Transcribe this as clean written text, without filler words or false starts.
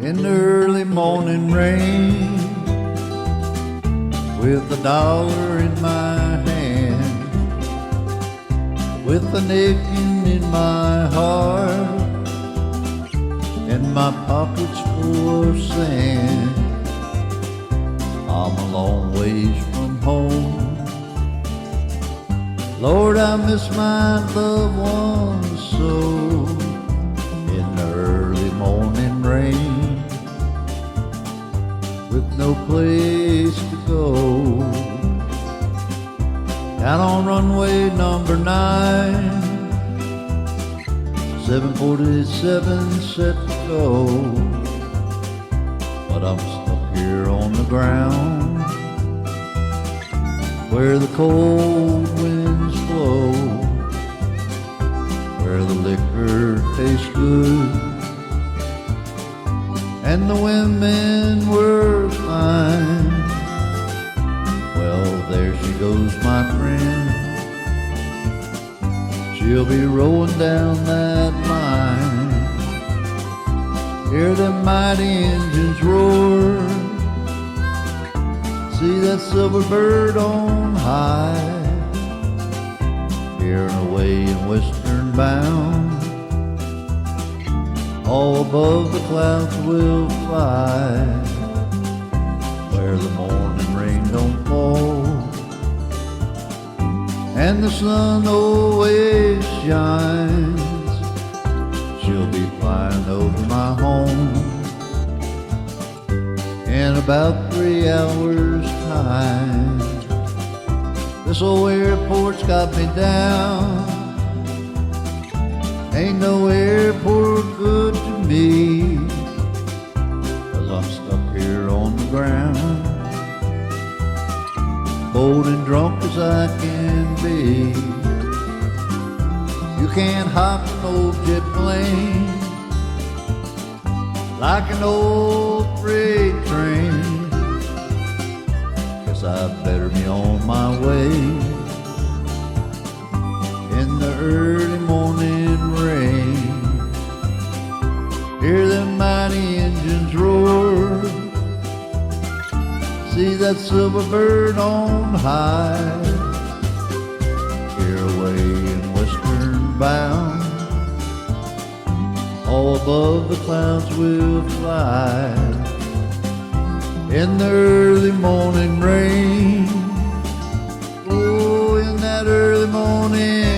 in the early morning rain, with $1 in my hand, with a nicking in my heart, and my pockets full of sand. I'm a long ways from home. Lord, I miss my loved ones so. In the early morning rain, with no place to go, down on runway number 9, 747 set to go, but I'm stuck here on the ground, where the cold winds blow, where the liquor tastes good, and the women were fine. Well, there she goes, my friend. She'll be rolling down that line. Hear them mighty engines roar. See that silver bird on high, here and away in western bound. All above the clouds will fly, where the morning rain don't fall, and the sun always shines. She'll be flying over my home in about 3 hours' time. This old airport's got me down. Ain't no airport good to me, 'cause I'm stuck here on the ground, cold and drunk as I can be. You can't hop an old jet plane like an old freight train. Guess I'd better be on my way in the early morning rain. Hear them mighty engines roar. See that silver bird on high, here away in western bound. All above the clouds will fly in the early morning rain. Oh, in that early morning